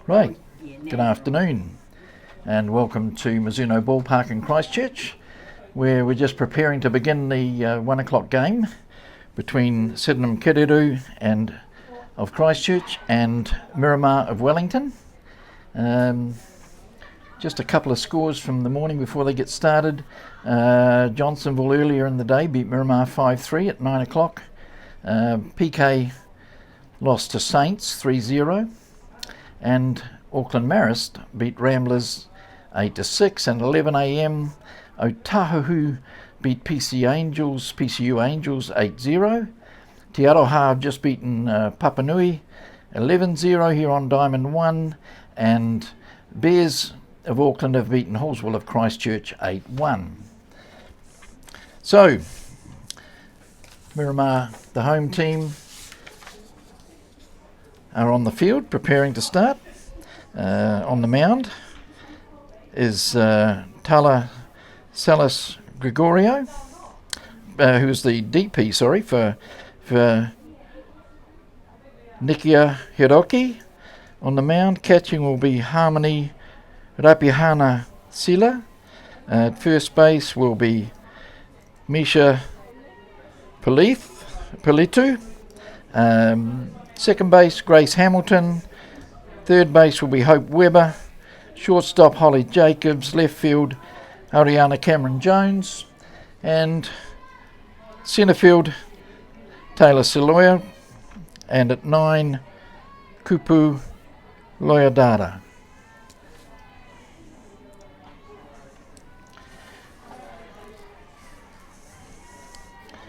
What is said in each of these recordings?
Right, good afternoon and welcome to Mizuno Ball Park in Christchurch, where we're just preparing to begin the 1 o'clock game between Sydenham Kiriru of Christchurch and Miramar of Wellington. Just a couple of scores from the morning before they get started. Johnsonville earlier in the day beat Miramar 5-3 at 9 o'clock. PK lost to Saints 3-0. And Auckland Marist beat Ramblers 8-6, and 11 a.m. Otahuhu beat PCU Angels 8-0. Te Aroha have just beaten Papanui 11-0 here on Diamond 1, and Bears of Auckland have beaten Hallsville of Christchurch 8-1. So, Miramar, the home team, are on the field preparing to start. On the mound is Tala Salas Gregorio, who's the DP, for Nikia Hiroki. On the mound, catching will be Harmony Rapihana Sila. At first base will be Misha Politu. Second base, Grace Hamilton. Third base will be Hope Webber. Shortstop, Holly Jacobs. Left field, Ariana Cameron Jones. And centre field, Taylor Siloya. And at 9, Kupu Loyadara.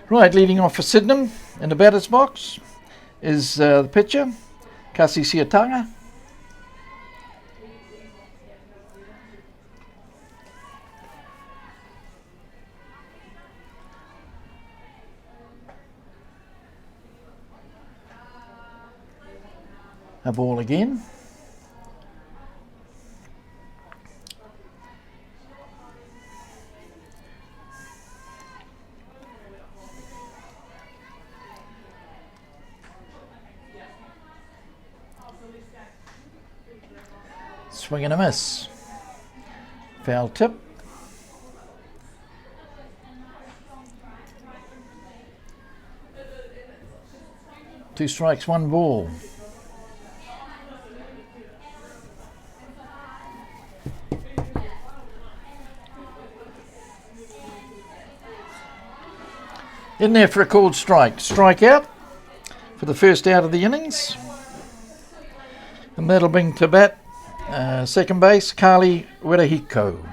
Right, leading off for Sydenham in the batter's box is the pitcher, Kasi Siatanga. A ball again. Swing and a miss. Foul tip. Two strikes, one ball. In there for a called strike. Strike out for the first out of the innings. And that'll bring to bat second base, Carly Werahiko.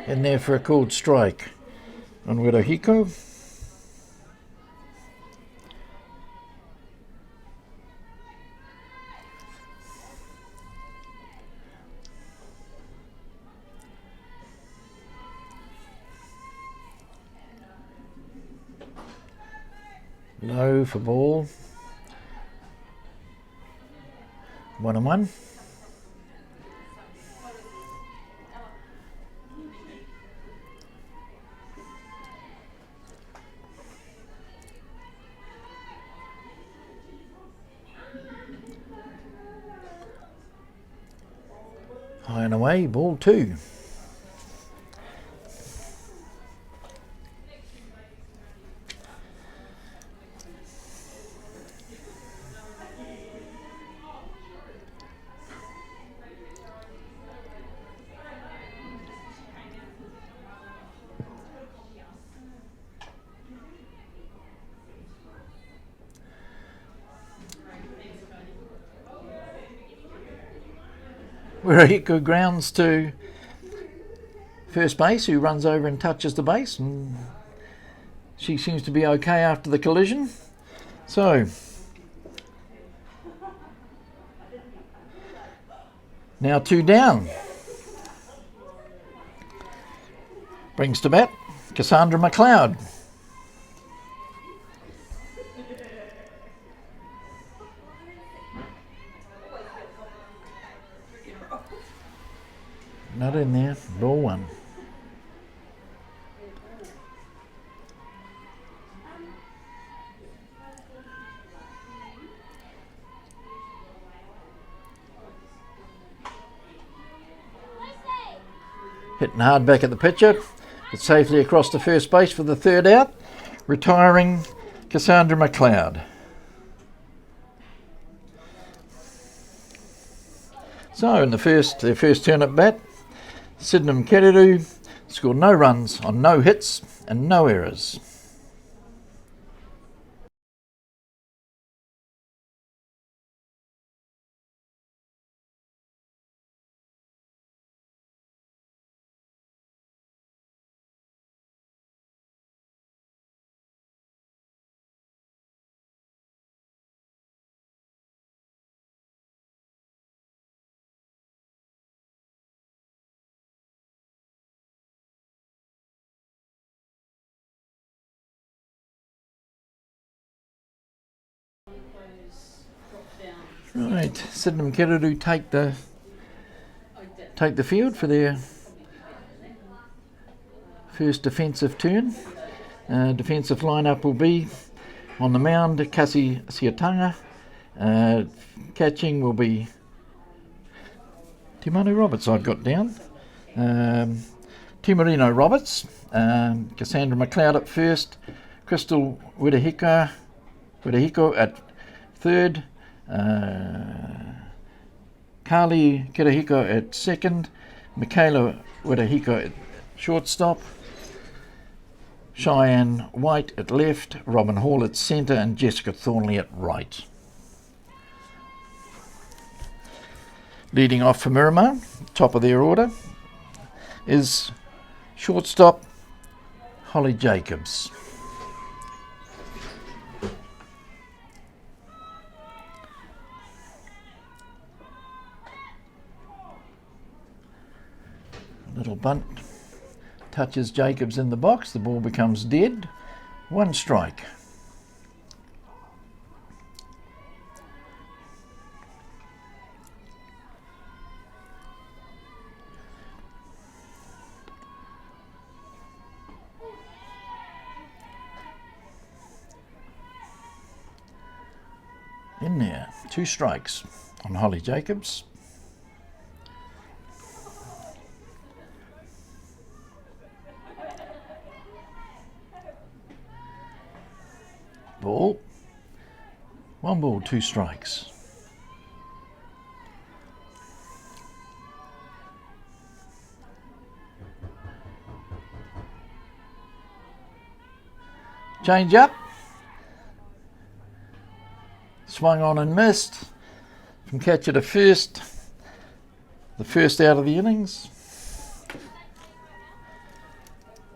In there for a called strike on Werahiko. Low for ball. 1-1. High and away, ball 2. Werahiko grounds to first base, who runs over and touches the base, and she seems to be okay after the collision. So now 2 down. Brings to bat Cassandra McLeod. Not in there. Ball one. Hitting hard back at the pitcher, but safely across to first base for the third out, retiring Cassandra McLeod. So in their first turn at bat, Sydenham Kereru scored no runs on no hits and no errors. Right, Sydenham Kereru take the field for their first defensive turn. Defensive lineup will be on the mound, Kasi Siatanga. Catching will be Timanu Roberts, I've got down. Timarino Roberts, Cassandra McLeod at first, Crystal Widahiko at third, Carly Kirahiko at second, Michaela Widahiko at shortstop, Cheyenne White at left, Robin Hall at centre, and Jessica Thornley at right. Leading off for Miramar, top of their order, is shortstop Holly Jacobs. Little bunt touches Jacobs in the box, the ball becomes dead, 1 strike. In there, 2 strikes on Holly Jacobs. Ball. 1 ball, 2 strikes. Change up. Swung on and missed. From catcher to first. The first out of the innings.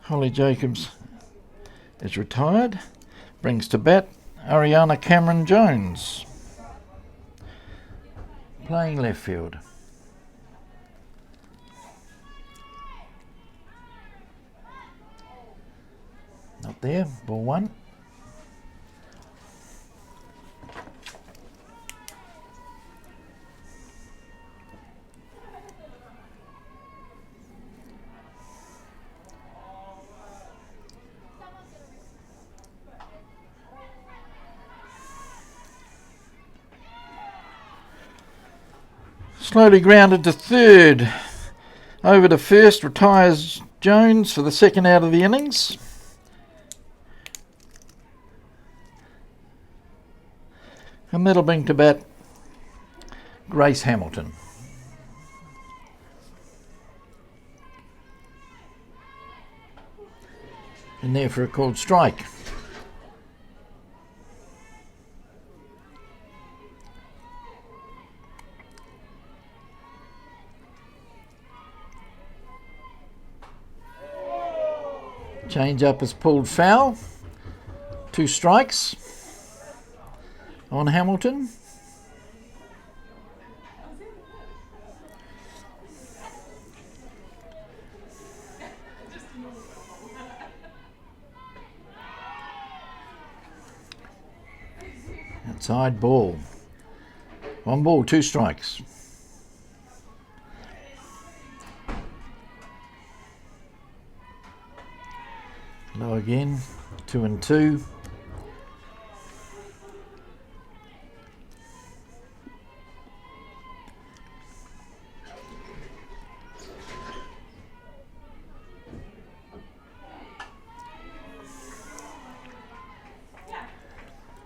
Holly Jacobs is retired. Brings to bat Ariana Cameron Jones, playing left field. Not there, ball 1. Slowly grounded to third. Over to first, retires Jones for the second out of the innings. And that'll bring to bat Grace Hamilton. In there for a called strike. Change up is pulled foul. 2 strikes on Hamilton. Outside ball. 1 ball, 2 strikes. Go again, 2 and 2.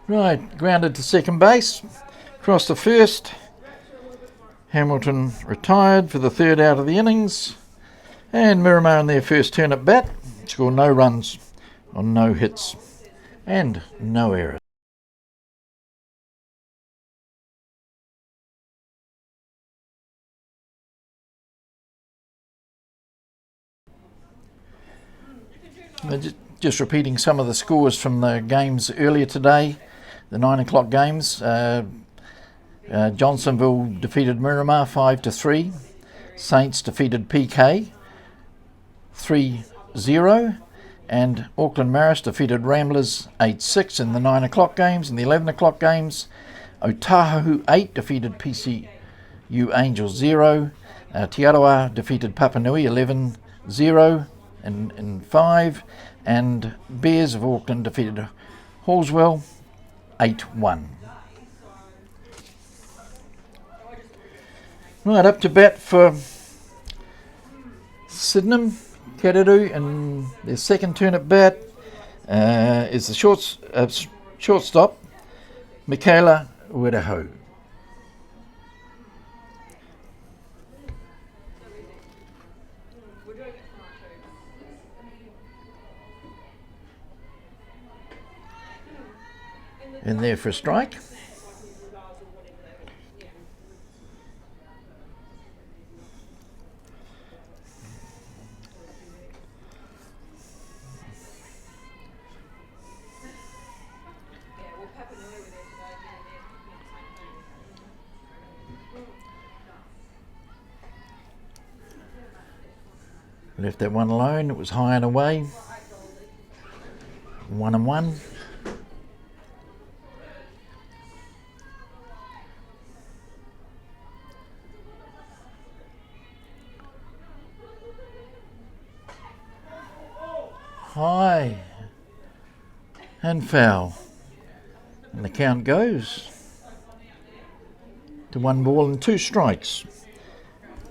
Right, grounded to second base, cross to first. Hamilton retired for the third out of the innings, and Miramar in their first turn at bat scored no runs on no hits and no errors. Just repeating some of the scores from the games earlier today, the 9 o'clock games. Johnsonville defeated Miramar 5-3. Saints defeated PK 3-0. And Auckland Maris defeated Ramblers 8-6 in the 9 o'clock games. In the 11 o'clock games, Otahu 8 defeated PCU Angels 0. Te Arawa defeated Papanui 11-0 in 5. And Bears of Auckland defeated Hallswell 8-1. Right, up to bat for Sydenham. Kariru in their second turn at bat is the shortstop, Michaela Wedaho. In there for a strike. Left that one alone. It was high and away. 1-1. High and foul, and the count goes to 1 ball and 2 strikes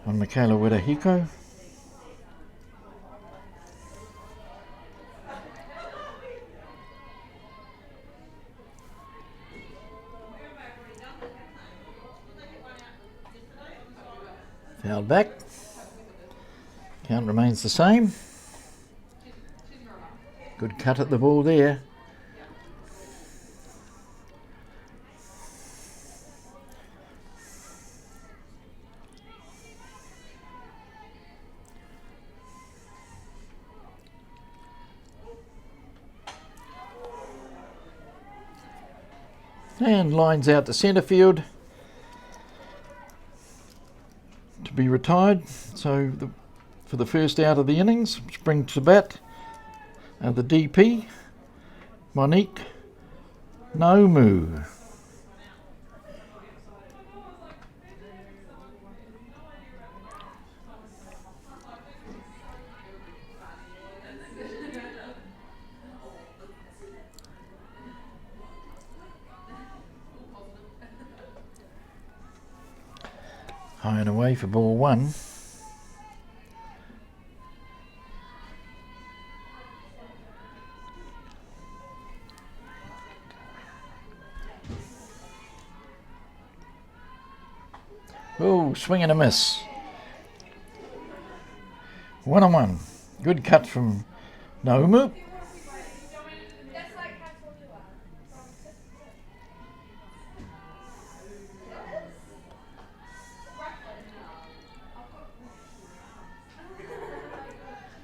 on Michaela Wedahiko. Fouled back. Count remains the same. Good cut at the ball there. And lines out to centre field to be retired. So for the first out of the innings, spring to bat. The DP, Monique Nomu. High and away for ball 1. Oh, swing and a miss. 1-1. Good cut from Naumu.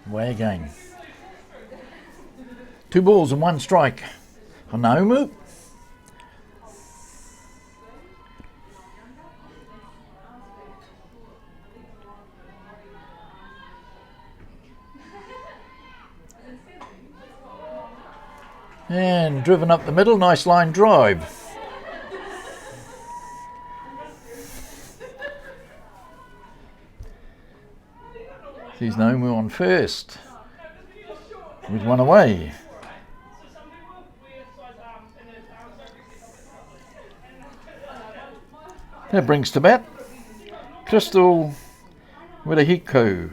Away again. 2 balls and 1 strike on Naumu. And driven up the middle, nice line drive. Sees Nomu on first with 1 away. That brings to bat Crystal Widahiko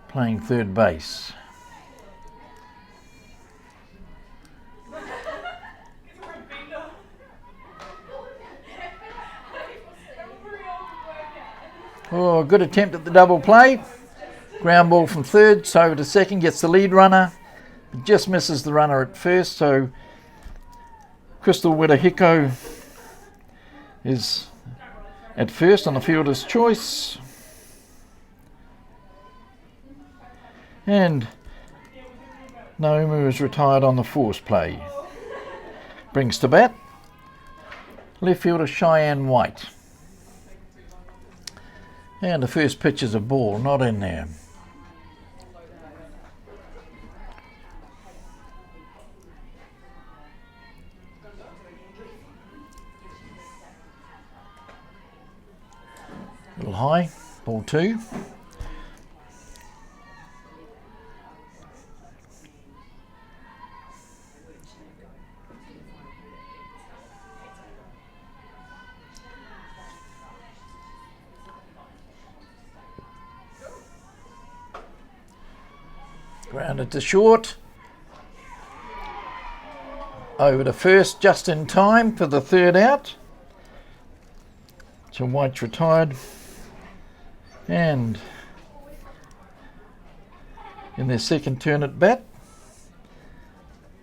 playing third base. Oh, good attempt at the double play. Ground ball from third, so over to second, gets the lead runner. Just misses the runner at first, so Crystal Widahiko is at first on the fielder's choice. And Naomu is retired on the force play. Brings to bat left fielder Cheyenne White. And the first pitch is a ball, not in there. A little high, ball 2. Grounded to short. Over to first, just in time for the third out. So White's retired. And in their second turn at bat,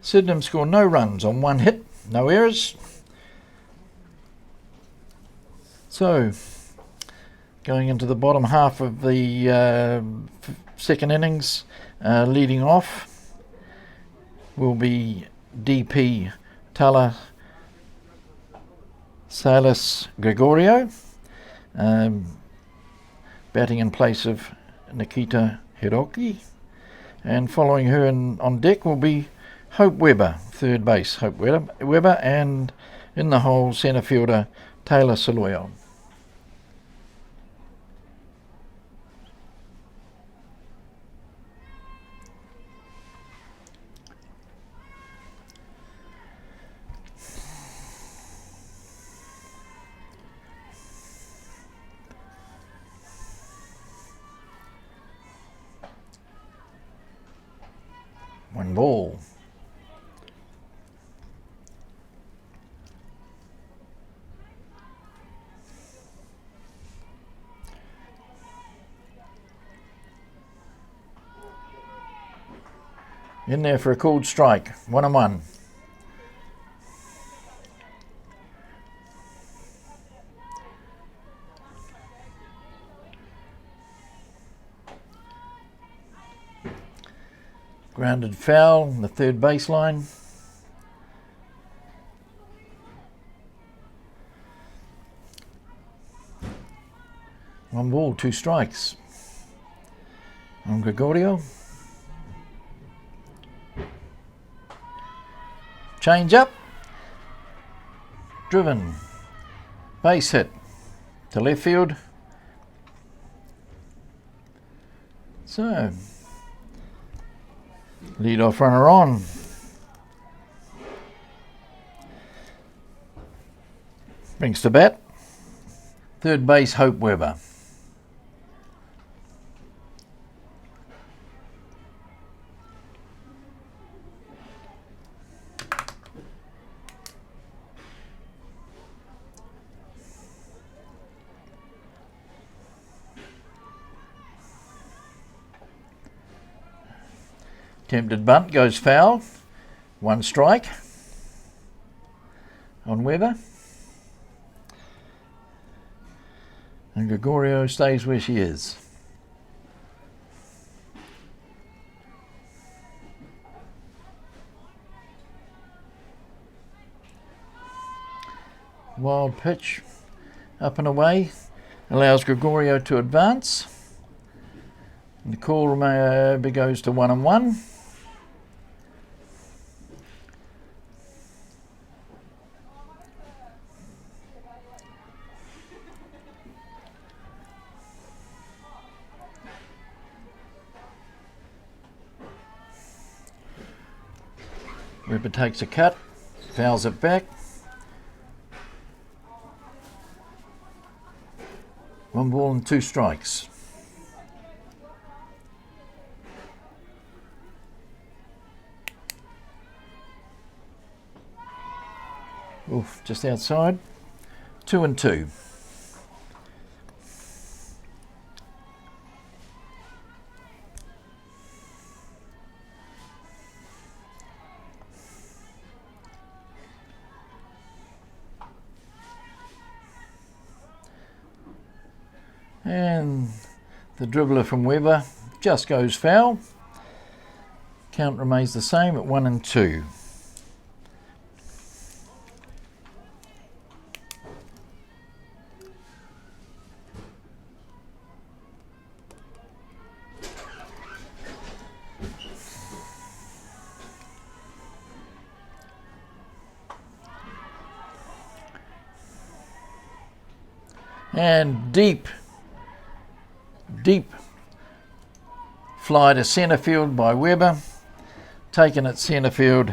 Sydenham score no runs on 1 hit, no errors. So going into the bottom half of the second innings, leading off will be DP Tala Salas Gregorio, batting in place of Nikita Hiroki, and following her on deck will be Hope Webber, third base Hope Webber, and in the hole centre fielder Taylor Saloyo. One ball. In there for a called strike. 1-1. Grounded foul on the third baseline. One ball, 2 strikes. On Gregorio. Change up. Driven. Base hit to left field. So lead off runner on. Brings to bat third base Hope Webber. Attempted bunt goes foul. 1 strike on Webber. And Gregorio stays where she is. Wild pitch up and away allows Gregorio to advance. And the call goes to 1-1. Webber takes a cut, fouls it back. 1 ball and 2 strikes. Oof, just outside. 2 and 2. And the dribbler from Weber just goes foul. Count remains the same at 1 and 2. And deep fly to centre field by Weber, taken at centre field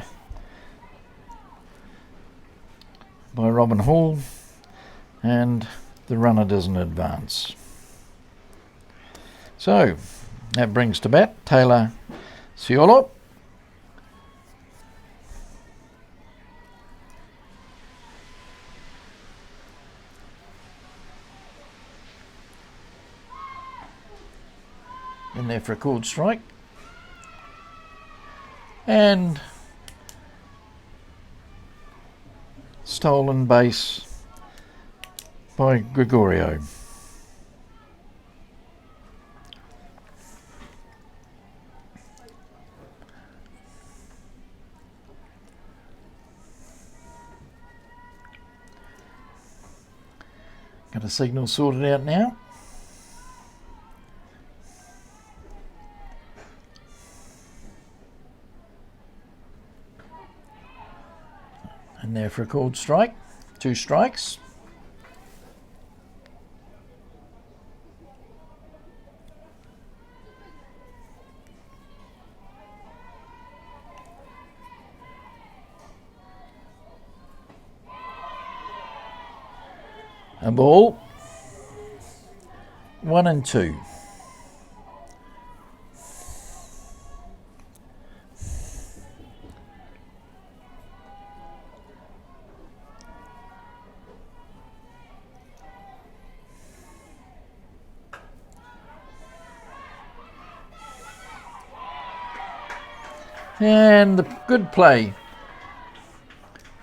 by Robin Hall, and the runner doesn't advance. So that brings to bat Taylor Ciolo. In there for a called strike. And stolen base by Gregorio. Got a signal sorted out now. And there for a called strike, 2 strikes. A ball, 1 and 2. And the good play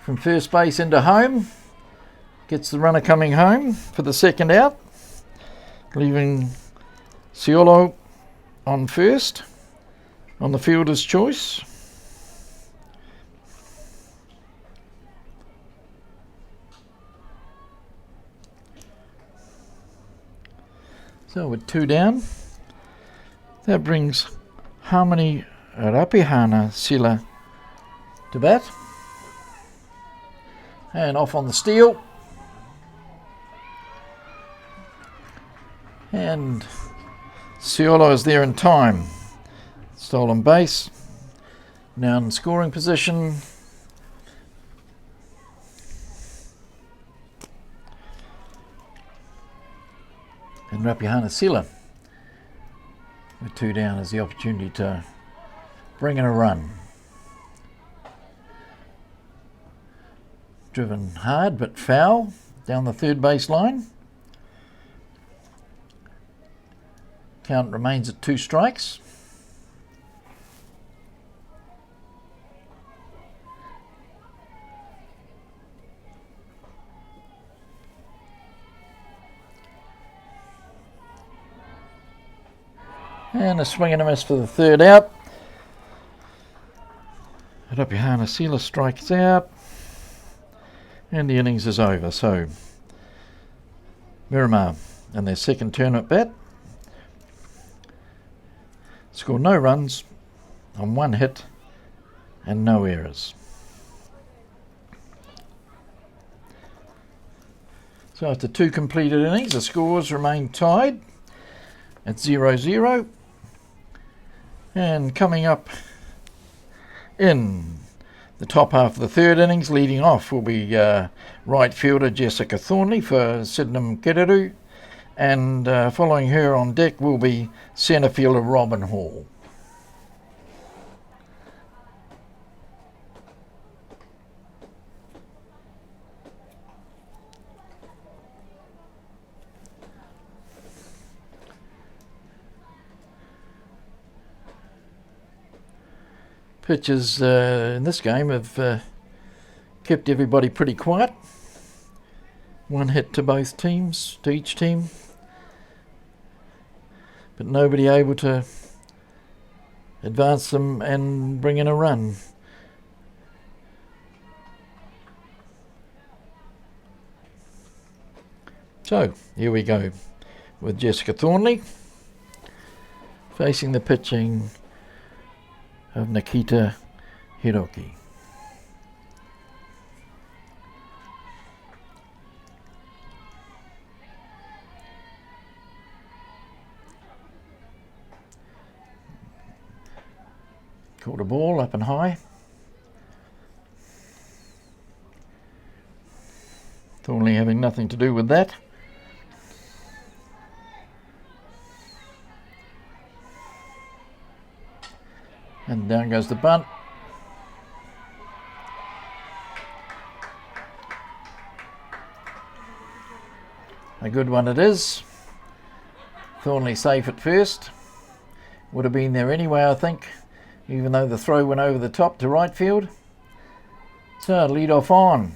from first base into home. Gets the runner coming home for the second out, leaving Ciolo on first on the fielder's choice. So with 2 down, that brings Harmony Rapihana Sila to bat. And off on the steal. And Ciolo is there in time. Stolen base. Now in scoring position. And Rapihana Sila with 2 down has the opportunity to bring in a run. Driven hard but foul down the third base line. Count remains at 2 strikes. And a swing and a miss for the third out. Rapihana Sila strikes out. And the innings is over. So Miramar in their second turn at bat score no runs on 1 hit and no errors. So after 2 completed innings, the scores remain tied at 0-0. And coming up in the top half of the third innings, leading off will be right fielder Jessica Thornley for Sydenham Kereru, and following her on deck will be centre fielder Robin Hall. Pitches in this game have kept everybody pretty quiet. One hit to both teams, to each team, but nobody able to advance them and bring in a run. So here we go with Jessica Thornley facing the pitching of Nikita Hiroki. Caught a ball up and high. Thornley having nothing to do with that. And down goes the bunt. A good one it is. Thornley safe at first. Would have been there anyway, I think, even though the throw went over the top to right field. So lead off on.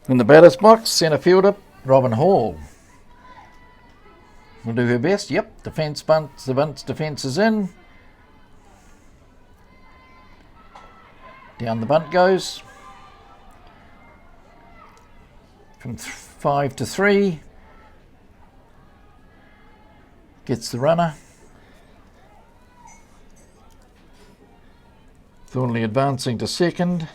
In the batter's box, centre fielder Robin Hall will do her best. Yep, defence bunts, the bunt's defence is in. Down the bunt goes. From 5 to 3. Gets the runner. Thornley advancing to second.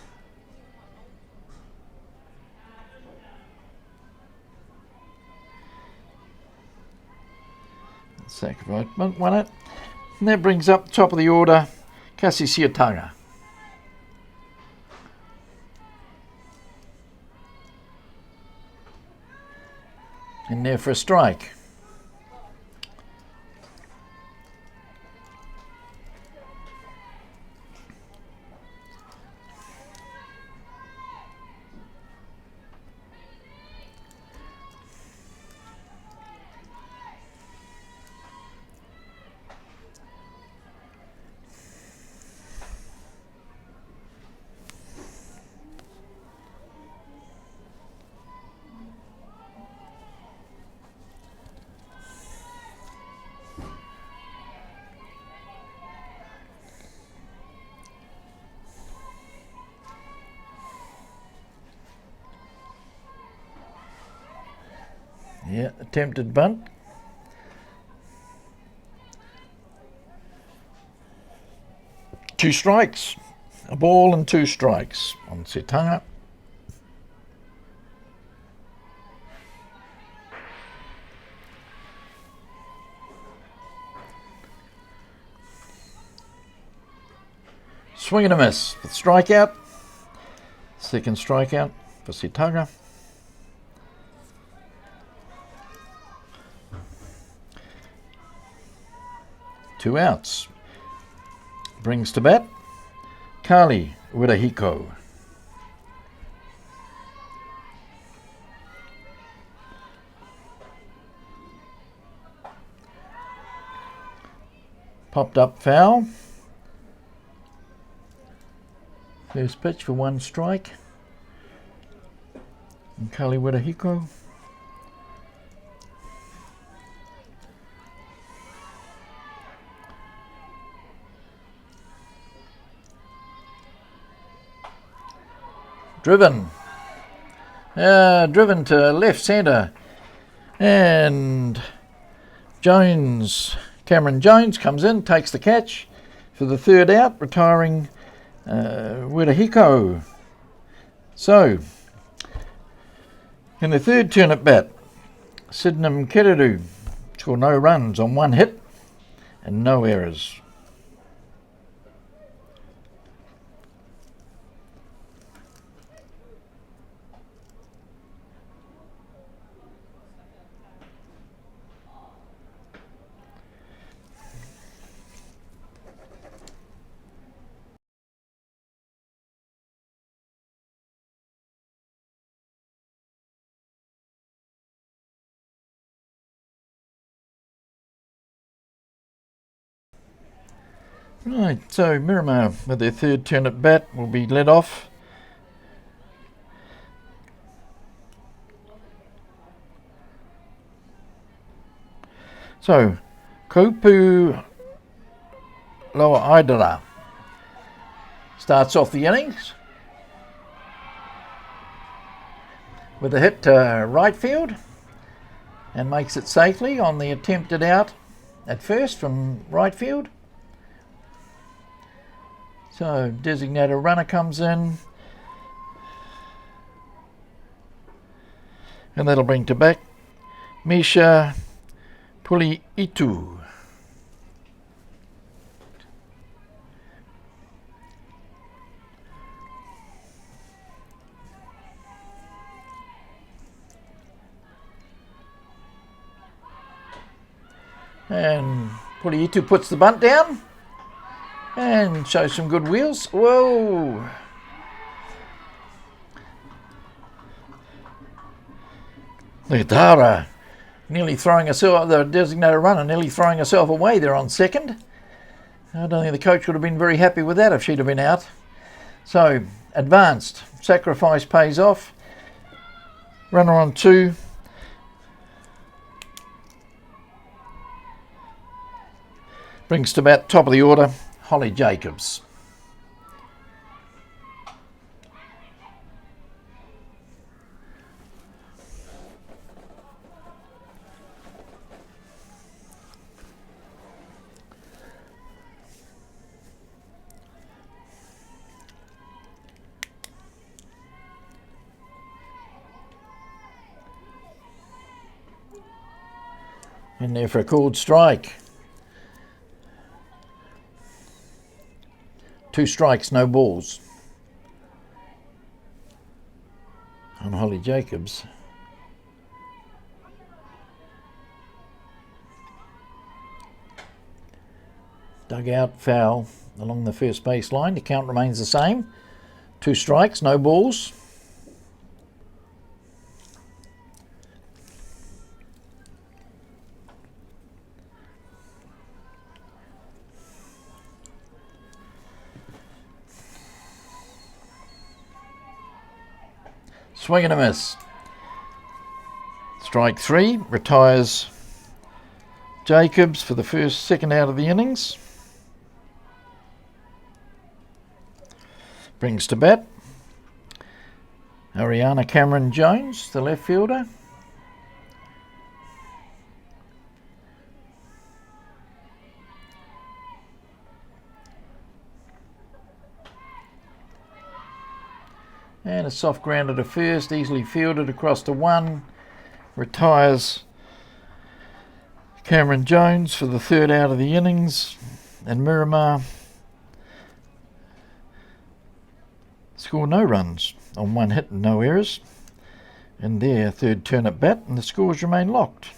Sacrifice won it. And that brings up the top of the order, Kasi Siataga. In there for a strike. Yeah, attempted bunt. Two strikes. A ball and two strikes on Siataga. Swing and a miss for the strikeout. Second strikeout for Siataga. Two outs. Brings to bat Kali Wirahiko. Popped up foul. First pitch for one strike. And Kali Wirahiko. Driven to left centre, and Cameron Jones comes in, takes the catch for the third out, retiring Wirahiko. So, in the third turn at bat, Sydenham Kereru scored no runs on one hit and no errors. Right, so Miramar with their third turn at bat will be led off. So, Kupu Loa Idara starts off the innings with a hit to right field and makes it safely on the attempted out at first from right field. So designated runner comes in, and that'll bring to back Misha Puliitu. And Puliitu puts the bunt down and shows some good wheels. Whoa! Lidara nearly throwing herself, the designated runner nearly throwing herself away there on second. I don't think the coach would have been very happy with that if she'd have been out. So, advanced. Sacrifice pays off. Runner on two. Brings to bat, top of the order, Holly Jacobs. In there for a called strike. 2 strikes, no balls on Holly Jacobs. Dug out foul along the first base line. The count remains the same. 2 strikes, no balls. Swing and a miss. Strike 3, retires Jacobs for the second out of the innings. Brings to bat Ariana Cameron Jones, the left fielder. And a soft grounder to first, easily fielded across to 1. Retires Cameron Jones for the third out of the innings. And Miramar score no runs on 1 hit and no errors. And their third turn at bat, and the scores remain locked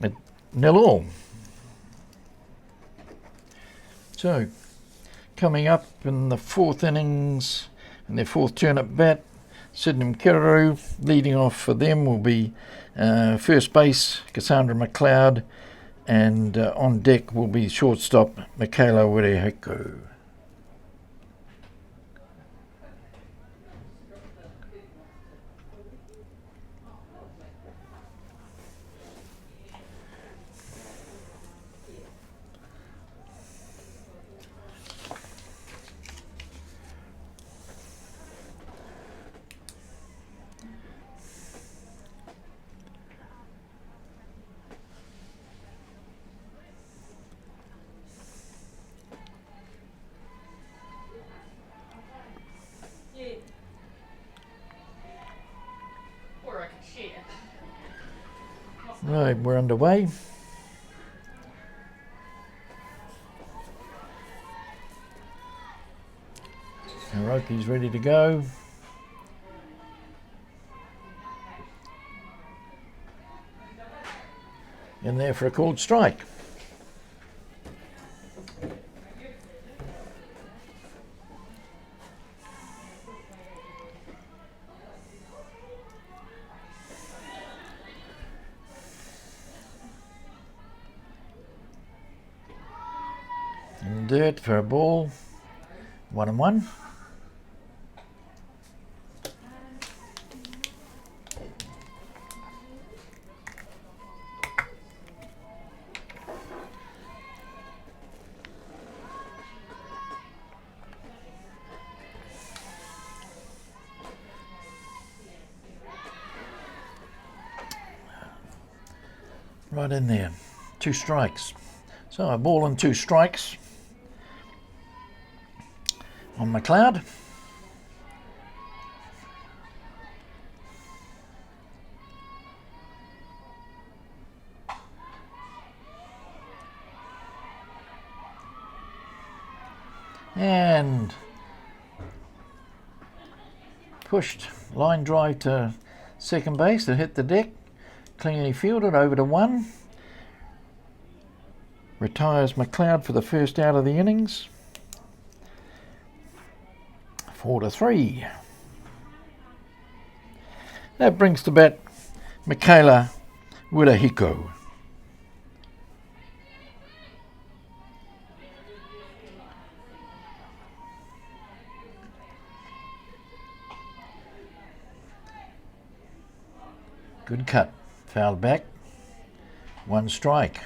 at 0-0. So, coming up in the 4th innings and their 4th turn at bat, Sydney Kiraru. Leading off for them will be first base Cassandra McLeod, and on deck will be shortstop Michaela Wereheko. Right, we're underway. Hiroki's ready to go. In there for a called strike. dirt for a ball. 1-1. Right in there. 2 strikes. So a ball and 2 strikes on McLeod. And pushed line drive to second base to hit the deck. Cleanly fielded over to 1. Retires McLeod for the first out of the innings. 4-3. That brings to bat Michaela Wirahiko. Good cut. Fouled back. 1 strike.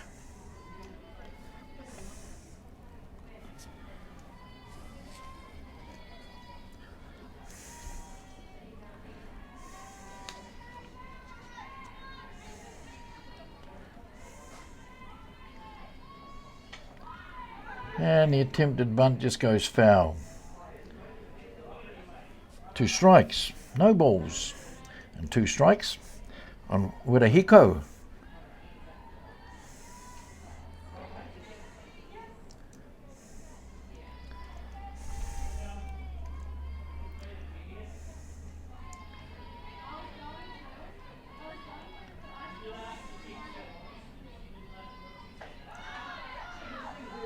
And the attempted bunt just goes foul. 2 strikes. No balls. And 2 strikes on Wirahiko.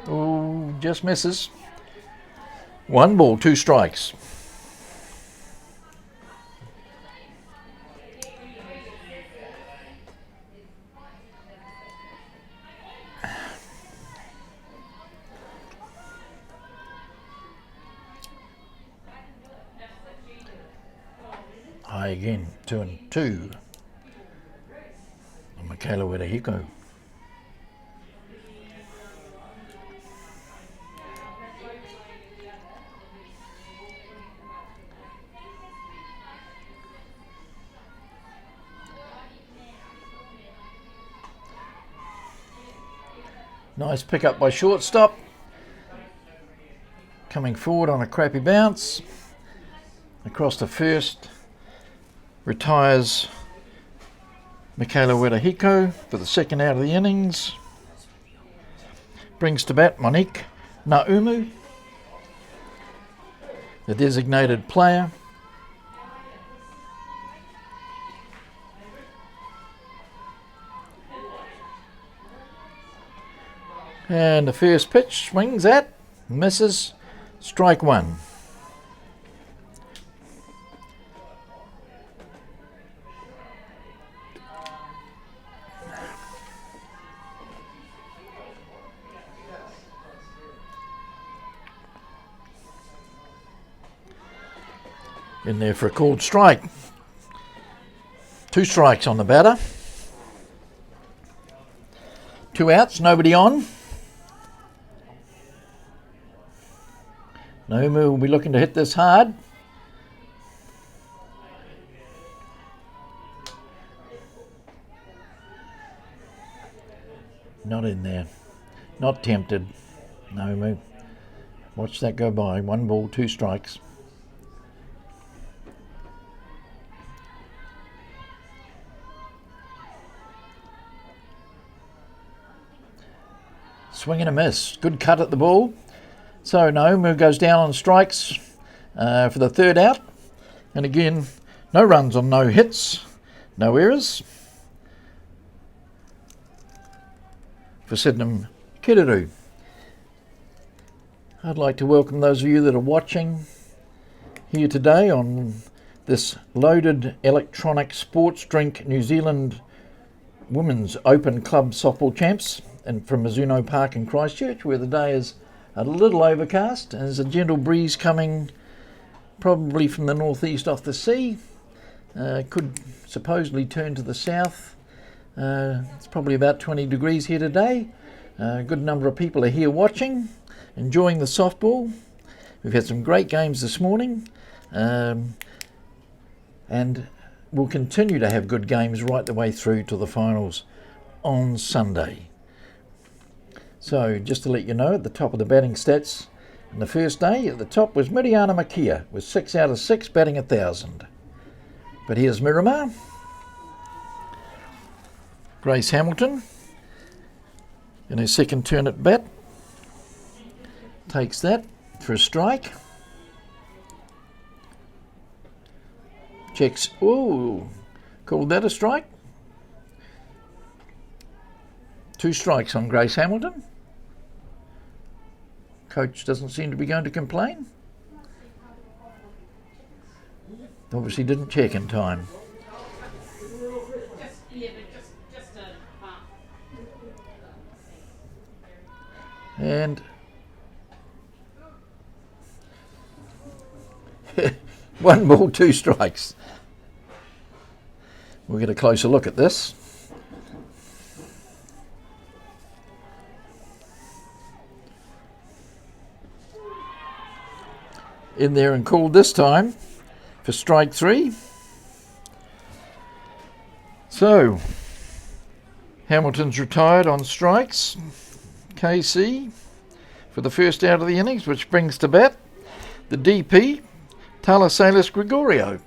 Oh, just misses. 1 ball, 2 strikes. High again, 2-2 on Michaela Wirahiko. Nice pick up by shortstop. Coming forward on a crappy bounce. Across to first. Retires Michaela Wirahiko for the second out of the innings. Brings to bat Monique Naumu, the designated player. And the first pitch swings at, misses, strike 1. In there for a called strike. 2 strikes on the batter. 2 outs, nobody on. Naumu will be looking to hit this hard. Not in there. Not tempted. Naumu. Watch that go by. 1 ball, 2 strikes. Swing and a miss. Good cut at the ball. So Naumu goes down on strikes for the 3rd out. And again, no runs on no hits. No errors. For Sydenham Kiruru. I'd like to welcome those of you that are watching here today on this loaded electronic sports drink New Zealand Women's Open Club Softball Champs and from Mizuno Park in Christchurch, where the day is a little overcast, and there's a gentle breeze coming probably from the northeast off the sea. Could supposedly turn to the south. It's probably about 20 degrees here today. A good number of people are here watching, enjoying the softball. We've had some great games this morning, and we'll continue to have good games right the way through to the finals on Sunday. So just to let you know, at the top of the batting stats in the first day, at the top was Miriana Makia with 6 out of 6 batting 1,000. But here's Miramar. Grace Hamilton in her second turn at bat. Takes that for a strike. Checks, ooh, called that a strike. 2 strikes on Grace Hamilton. Coach doesn't seem to be going to complain. Obviously didn't check in time. And 1 ball, 2 strikes. We'll get a closer look at this. In there and called this time for strike 3. So Hamilton's retired on strikes. KC for the first out of the innings, which brings to bat the DP, Talasalis Gregorio.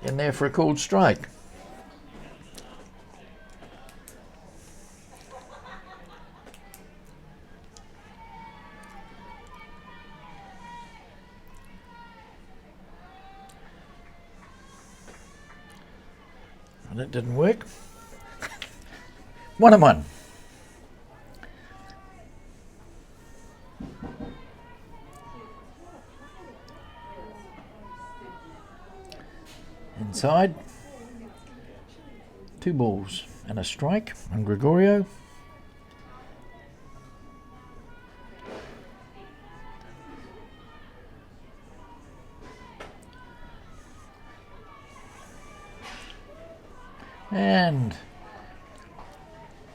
In there for a called strike. And it didn't work. 1-1. Inside. 2 balls and a strike on Gregorio. And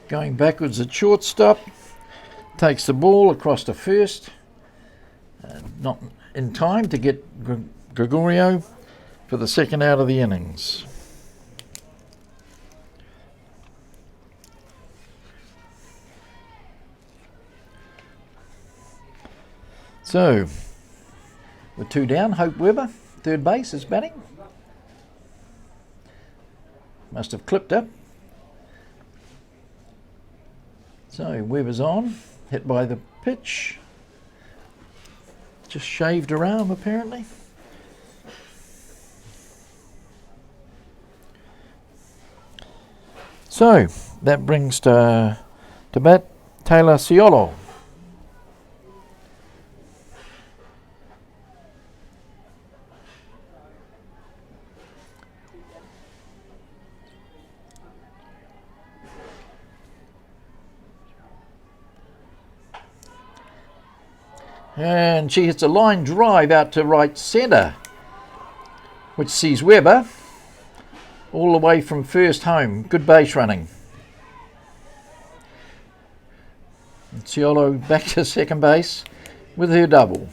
going backwards at shortstop, takes the ball across to first, not in time to get Gregorio for the second out of the innings. So, with 2 down, Hope Weber, third base, is batting. Must have clipped up. So Weber's on, hit by the pitch. Just shaved her arm apparently. So that brings to bat Taylor Ciolo. And she hits a line drive out to right centre, which sees Weber all the way from first home. Good base running. And Ciolo back to second base with her double.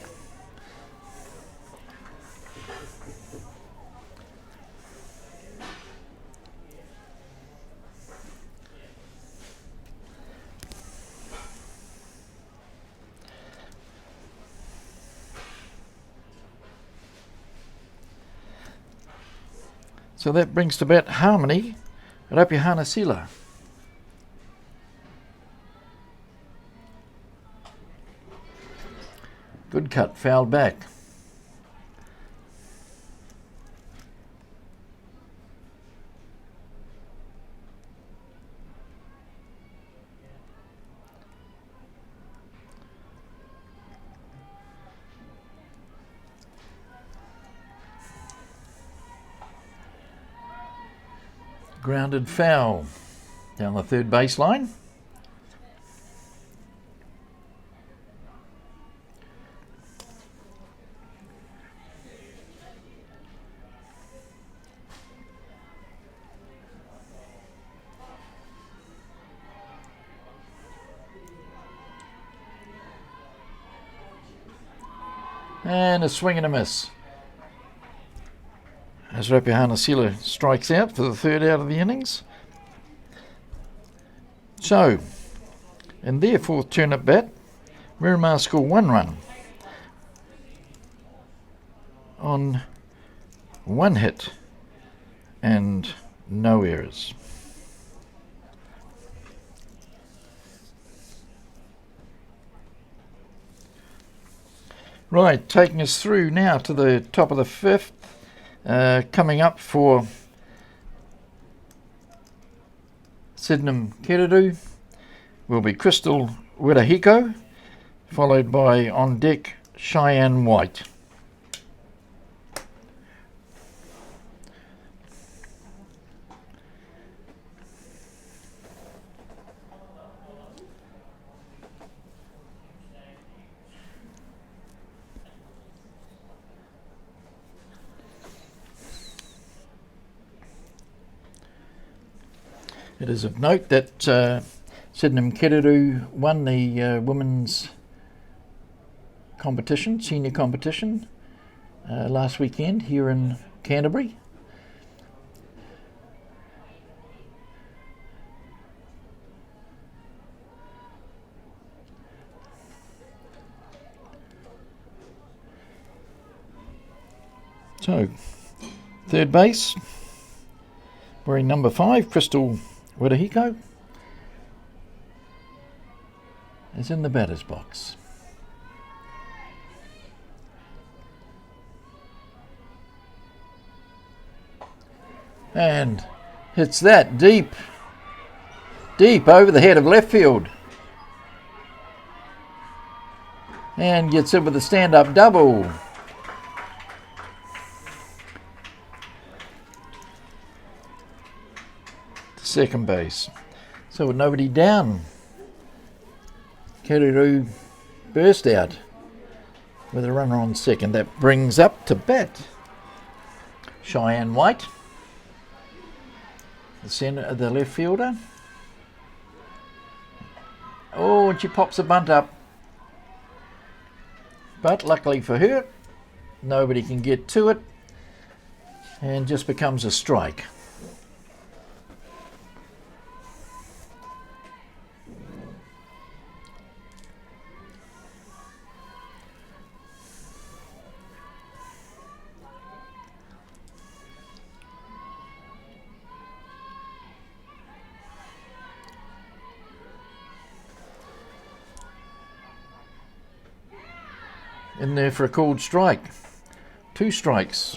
So that brings to bat Harmony Rapihanasila. Good cut, foul back. Grounded foul down the third baseline. And a swing and a miss as Rapihanasila strikes out for the third out of the innings. So, in their fourth turn at bat, Miramar score 1 run on 1 hit and no errors. Right, taking us through now to the top of the fifth. Coming up for Sydenham Kereru will be Crystal Wirahiko, followed by on deck Cheyenne White. It is of note that Sydenham Kereru won the women's competition, senior competition, last weekend here in Canterbury. So, third base, wearing number 5, Crystal Wirahiko is in the batter's box. And hits that deep over the head of left field. And gets it with a stand-up double. Second base. So with nobody down, Kereru burst out with a runner on second. That brings up to bat Cheyenne White, the left fielder. Oh, and she pops a bunt up. But luckily for her, nobody can get to it and just becomes a strike. In there for a called strike. 2 strikes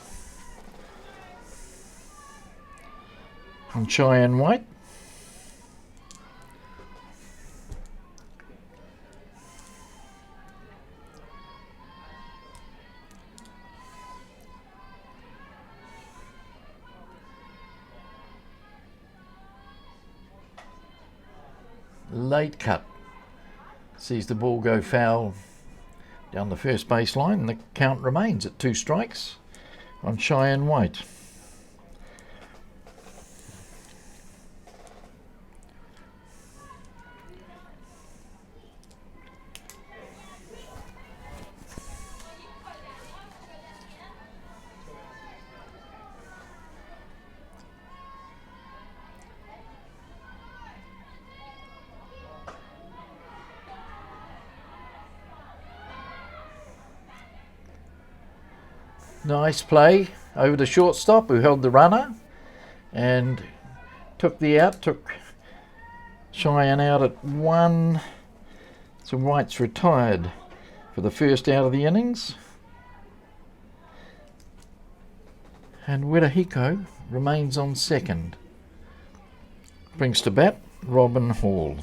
on Cheyenne White. Late cut. Sees the ball go foul down the first baseline, and the count remains at 2 strikes on Cheyenne White. Nice play over the shortstop who held the runner and took the out, took Cheyenne out at 1. So White's retired for the first out of the innings. And Wirahiko remains on second. Brings to bat Robin Hall.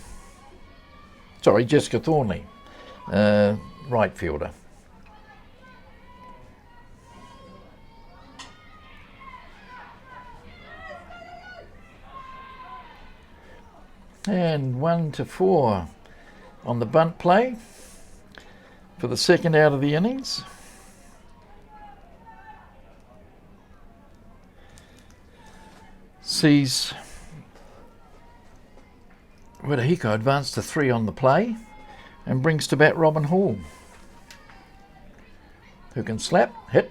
Sorry, Jessica Thornley, right fielder. And 1-4 on the bunt play for the second out of the innings. Sees Wirahiko advance to 3 on the play and brings to bat Robin Hall, who can slap, hit,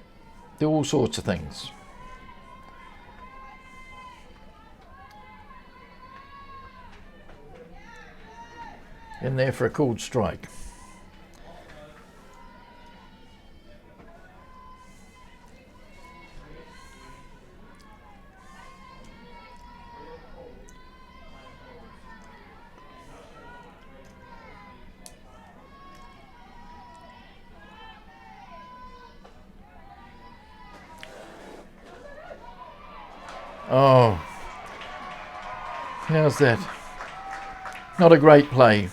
do all sorts of things. In there for a called strike. Oh, how's that? Not a great play.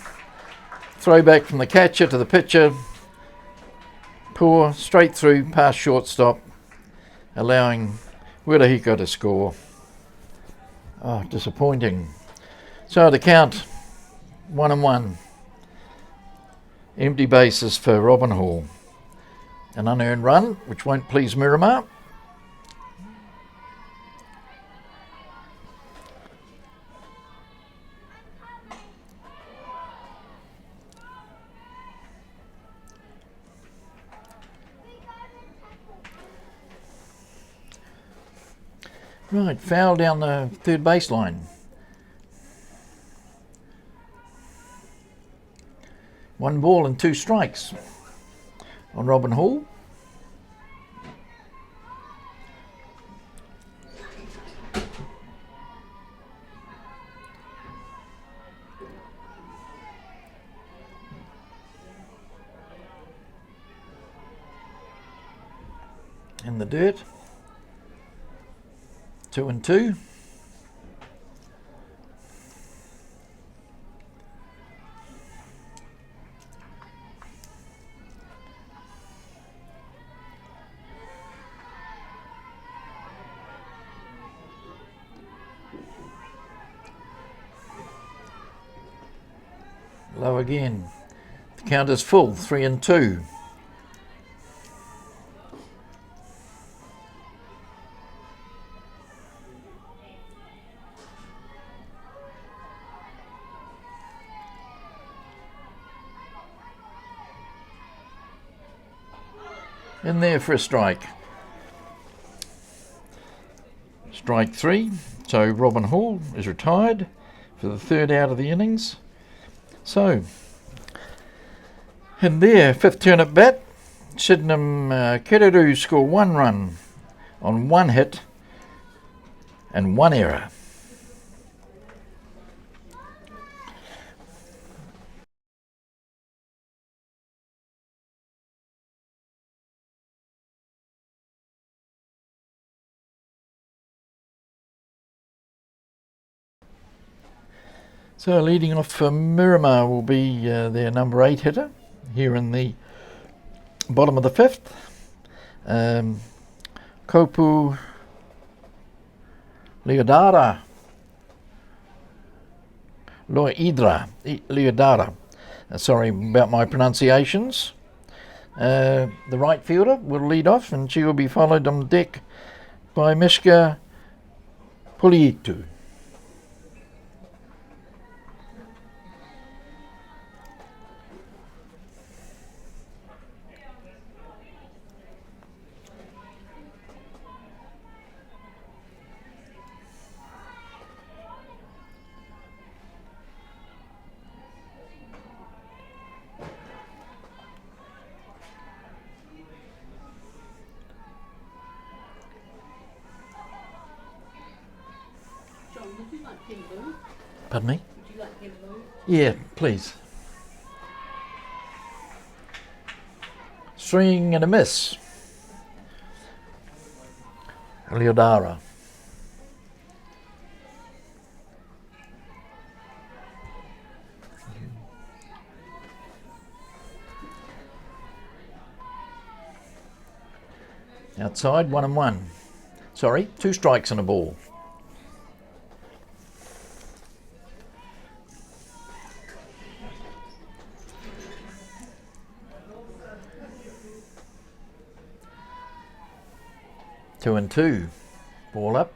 Throwback from the catcher to the pitcher. Poor, straight through, past shortstop, allowing Wirahiko to score. Oh, disappointing. So the count, 1-1. Empty bases for Robin Hall. An unearned run, which won't please Miramar. Right, foul down the third baseline. 1 ball and 2 strikes on Robin Hall. In the dirt. 2-2. Low again. The count is full, 3-2. In there for a strike. Strike 3. So Robin Hall is retired for the third out of the innings. So, in there, 5th turn at bat, Sydenham Kereru score 1 run on 1 hit and 1 error. So leading off for Miramar will be their number 8 hitter here in the bottom of the 5th. Kopu Leodara. Sorry about my pronunciations. The right fielder will lead off, and she will be followed on deck by Mishka Puliitu. Would you like pin blue? Pardon me? Would you like pin blue? Yeah, please. Swing and a miss. Leodara. Outside, 1-1. Sorry, 2 strikes and a ball. 2-2. Ball up.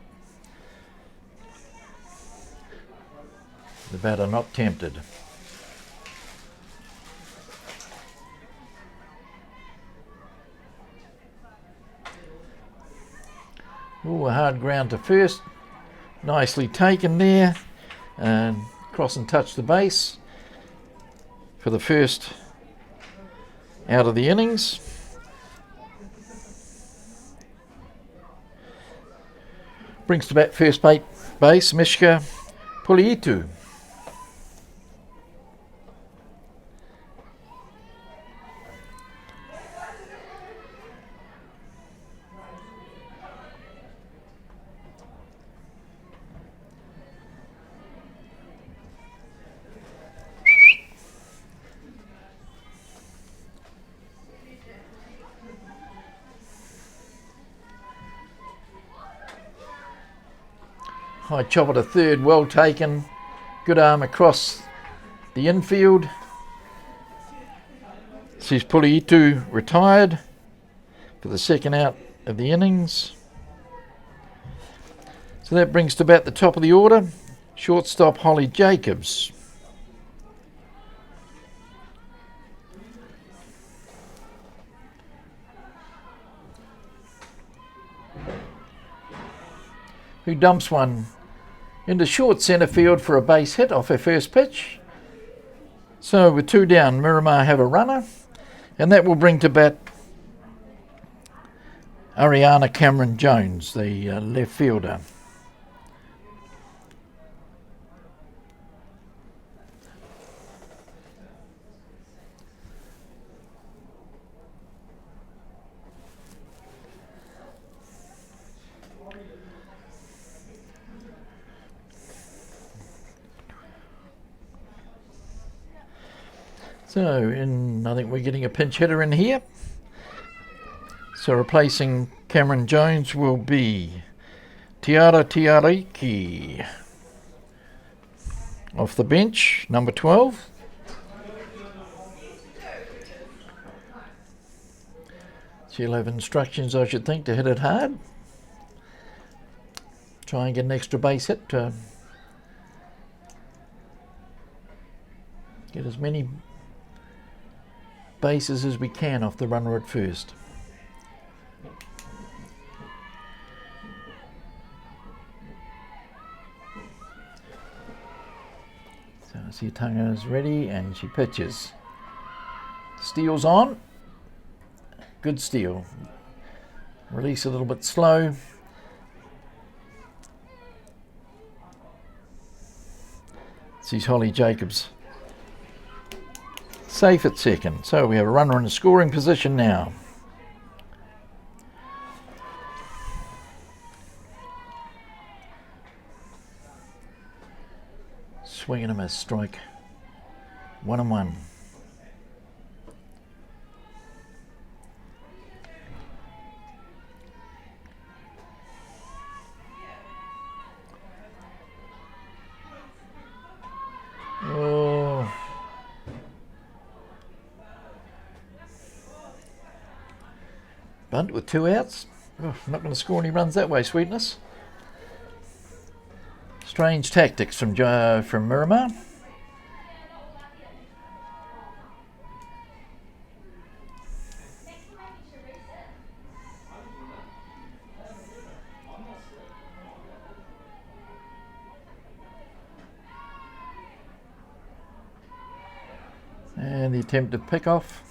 The batter not tempted. Oh, a hard ground to first. Nicely taken there. And cross and touch the base for the first out of the innings. Brings to bat first base, Mishka Puliitu. High chopper to third, well taken. Good arm across the infield. Sees Puliitu retired for the second out of the innings. So that brings to bat the top of the order. Shortstop Holly Jacobs. Who dumps one into short centre field for a base hit off her first pitch. So with 2 down, Miramar have a runner, and that will bring to bat Ariana Cameron Jones, the left fielder. So, I think we're getting a pinch hitter in here. So replacing Cameron Jones will be Tiara Tiariki. Off the bench, number 12. She'll have instructions, I should think, to hit it hard. Try and get an extra base hit to get as many bases as we can off the runner at first. So Siatanga is ready and she pitches. Steel's on. Good steal. Release a little bit slow. Sees Holly Jacobs safe at second. So we have a runner in a scoring position now. Swing and a miss, strike. 1-1. Oh. Bunt with 2 outs. Oh, not going to score any runs that way, sweetness. Strange tactics from Miramar. And the attempted pick-off,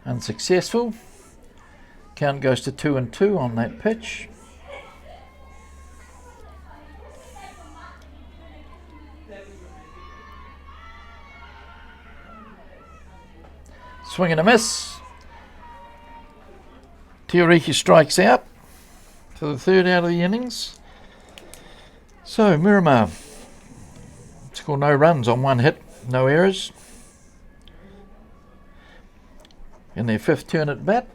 unsuccessful. Count goes to 2-2 on that pitch. Swing and a miss. Tiariki strikes out for the third out of the innings. So Miramar score no runs on 1 hit, no errors. In their 5th turn at bat.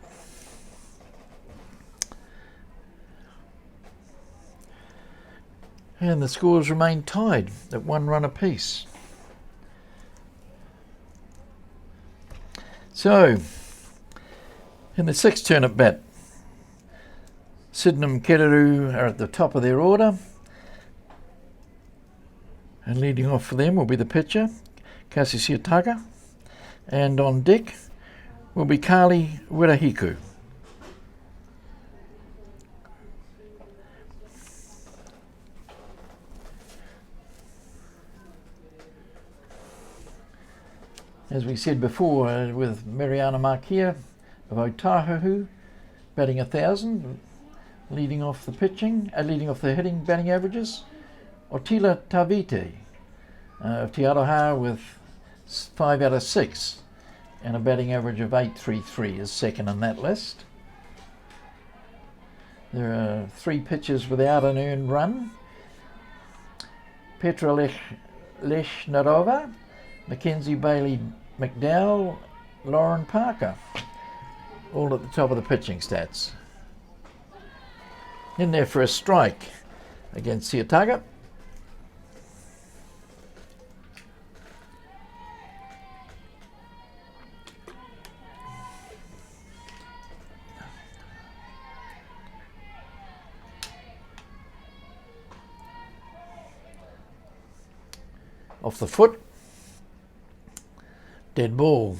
And the scores remain tied at 1 run apiece. So, in the 6th turn at bat, Sydenham Kereru are at the top of their order. And leading off for them will be the pitcher, Kasi Siataga. And on deck will be Kali Wirahiku. As we said before, with Mariana Markia of Otahuhu batting 1,000, leading off the hitting batting averages. Otila Tavite of Te Aroha with 5 out of 6 and a batting average of 8.33 is second in that list. There are 3 pitchers without an earned run. Petra Leshnarova, Mackenzie Bailey McDowell, Lauren Parker, all at the top of the pitching stats. In there for a strike against Siataga. Off the foot, dead ball.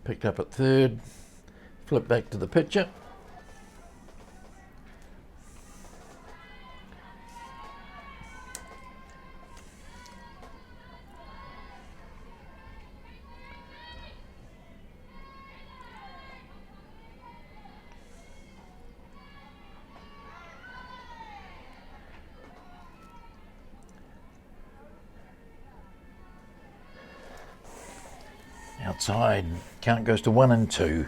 Picked up at third, flip back to the pitcher. Outside, count goes to 1 and 2.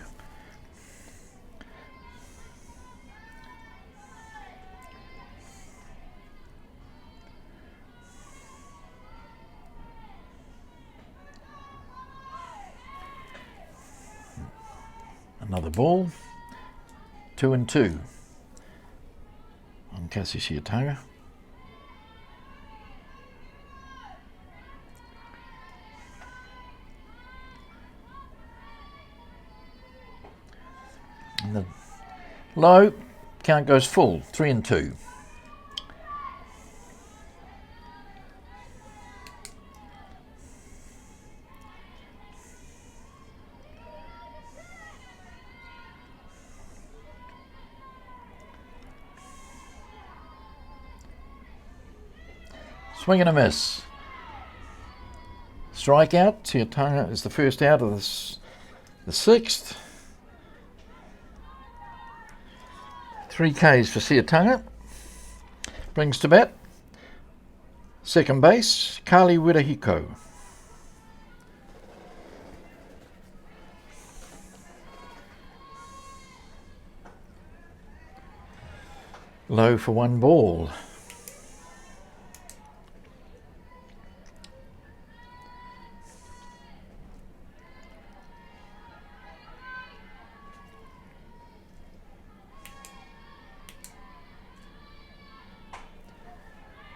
Another ball, 2 and 2 on Kasi Siataga. And the low, count goes full, 3 and 2. Swing and a miss. Strikeout. Siataga is the first out of the 6th. 3 Ks for Siataga. Brings to bat second base, Kali Wirahiko. Low for 1 ball.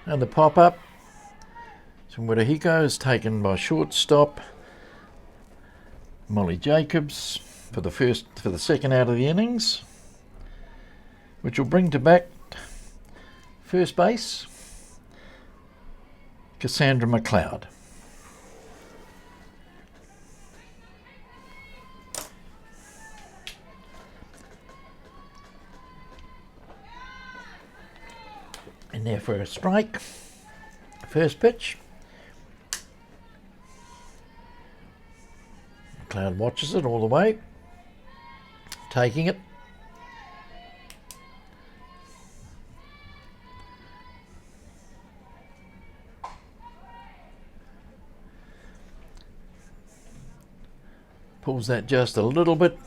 And the pop-up from Wirahiko is taken by shortstop Molly Jacobs for the second out of the innings, which will bring to bat first base Cassandra McLeod. In there for a strike. First pitch. McLeod watches it all the way. Taking it. Pulls that just a little bit.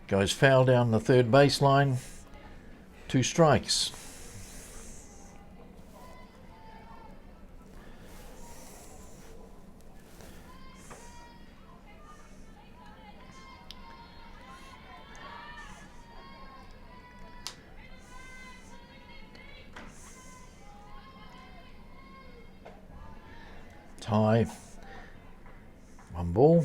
Goes foul down the third baseline. 2 strikes. Tie. 1 ball.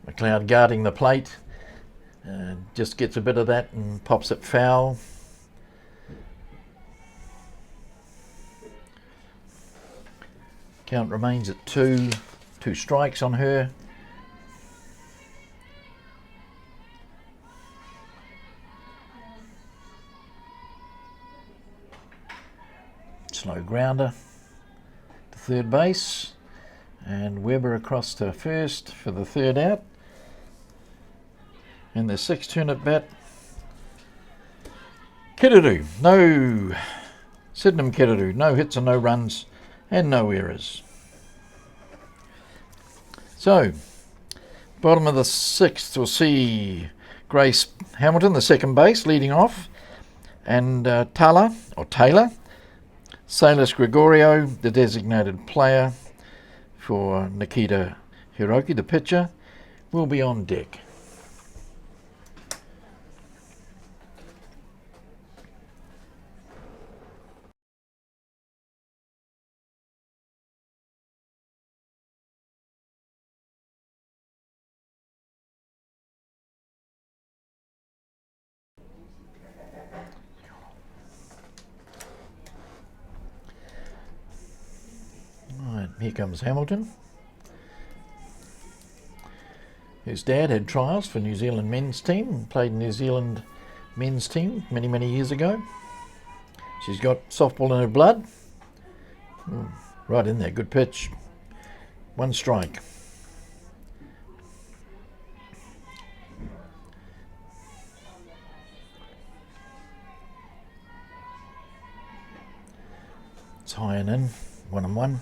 McLeod guarding the plate. Just gets a bit of that and pops it foul. Count remains at 2. 2 strikes on her. Slow grounder to third base, and Weber across to first for the third out. And the 6th turn at bat. Kiruru, no. Sydenham Kiruru, no hits and no runs and no errors. So, bottom of the 6th, we'll see Grace Hamilton, the second base, leading off, and Taylor, Salis Gregorio, the designated player for Nikita Hiroki, the pitcher, will be on deck. Right, here comes Hamilton. His dad had trials for New Zealand men's team, played New Zealand men's team many, many years ago. She's got softball in her blood. Right in there, good pitch. 1 strike. It's high and in, 1-1.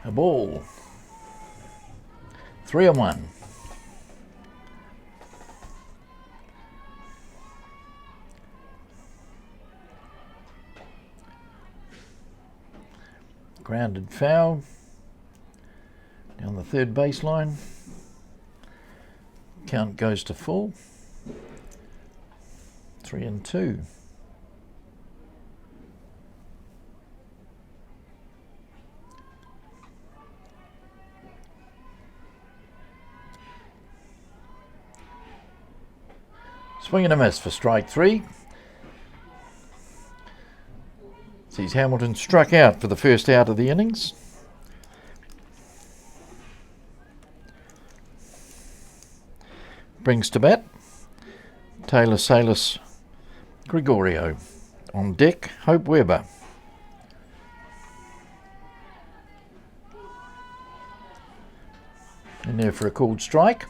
A ball. 3-1. Grounded foul down the third baseline. Count goes to full. 3-2. Swing and a miss for strike 3. Sees Hamilton struck out for the first out of the innings. Brings to bat Taylor Salis Gregorio. On deck, Hope Weber. In there for a called strike.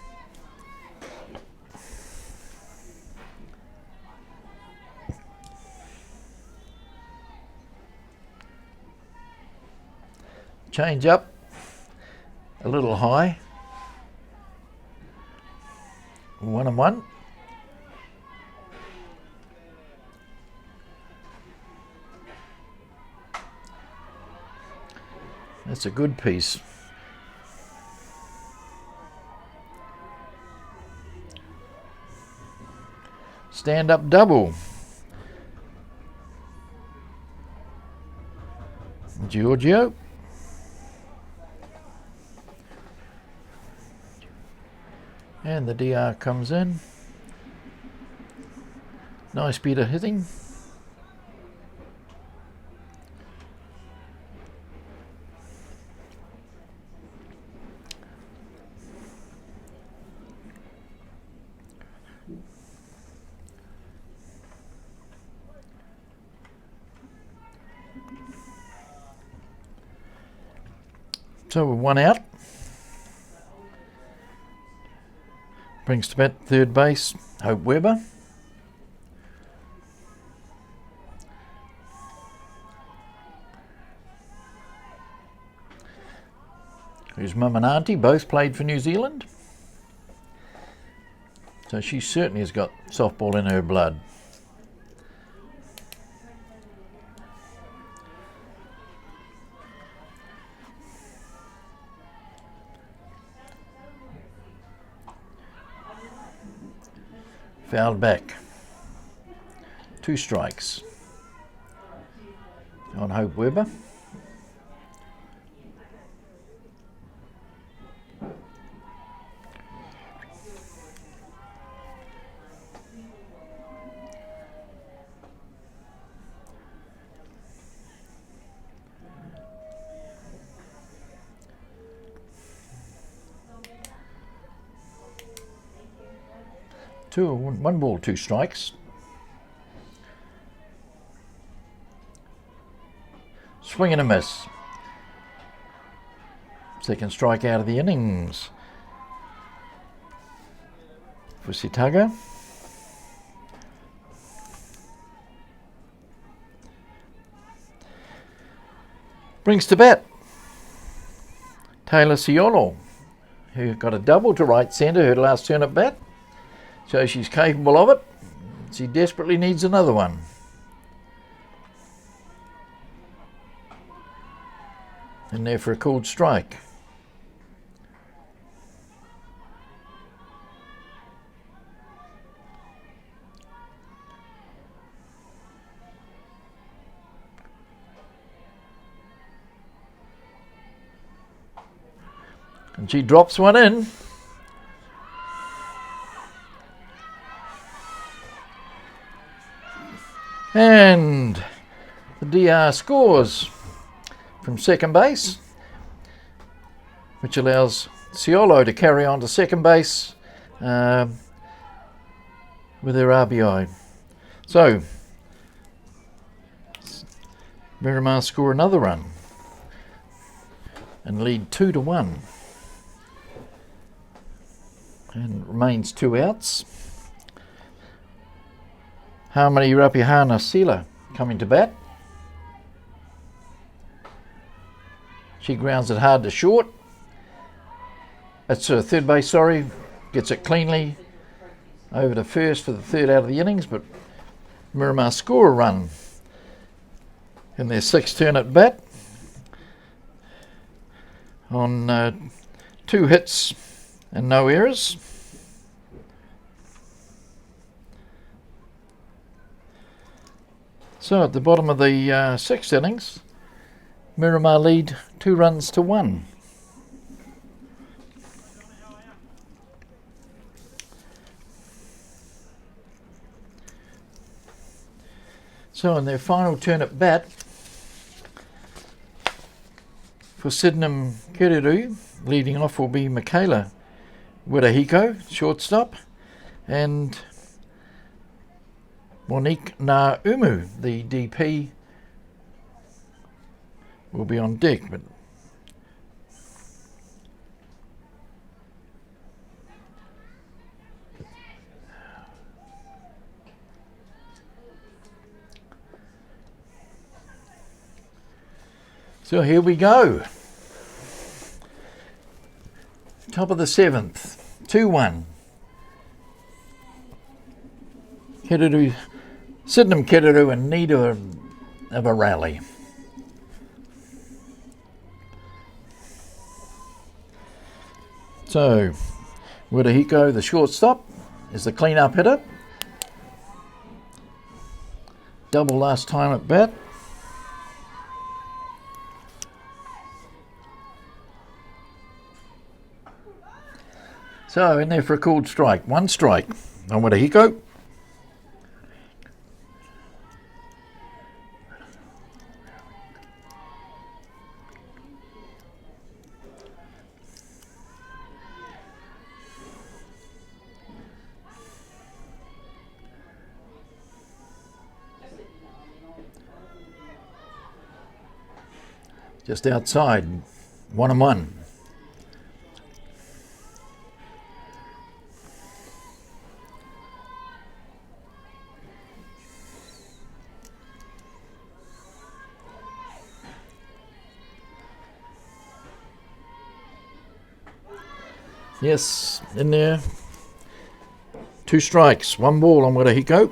Change up, a little high, 1-1. That's a good piece. Stand up double. Giorgio. And the DR comes in. Nice bit of hitting. So we're 1 out. Brings to bat third base, Hope Weber. Whose mum and auntie both played for New Zealand. So she certainly has got softball in her blood. Fouled back. 2 strikes on Hope Weber. One ball, 2 strikes. Swing and a miss. Second strike out of the innings for Sitaga. Brings to bat Taylor Ciolo, who got a double to right centre her last turn at bat. So she's capable of it. She desperately needs another one. And there for a called strike. And she drops one in. And the DR scores from second base, which allows Ciolo to carry on to second base with her RBI. So, Miramar score another run and lead 2-1. And remains 2 outs. Harmony Rapihana Sila coming to bat. She grounds it hard to short. It's third base, sorry. Gets it cleanly over to first for the third out of the innings, but Miramar score a run in their 6th turn at bat on 2 hits and no errors. So at the bottom of the 6th innings, Miramar lead 2-1. So in their final turn at bat for Sydenham Kereru, leading off will be Michaela Wirahiko, shortstop, and Monique Naumu, the DP, will be on deck. But so here we go. Top of the 7th, 2-1. Sydenham Kereru in need of a rally. So, Wirahiko, the shortstop, is the clean-up hitter. Double last time at bat. So, in there for a called strike. 1 strike on Wirahiko. Just outside, 1-1. Yes, in there. 2 strikes, 1 ball on Wirahiko.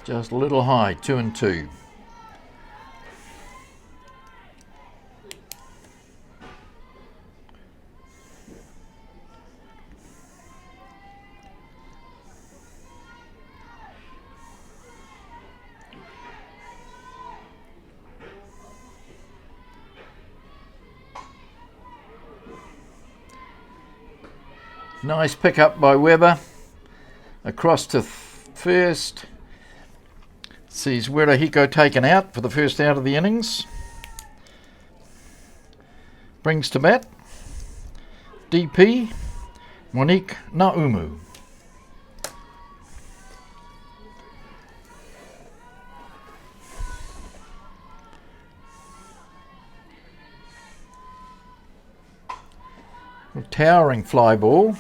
Just a little high, 2 and 2. Nice pick up by Weber. Across to first. Sees Wirahiko taken out for the first out of the innings. Brings to bat DP Monique Naumu. A towering fly ball.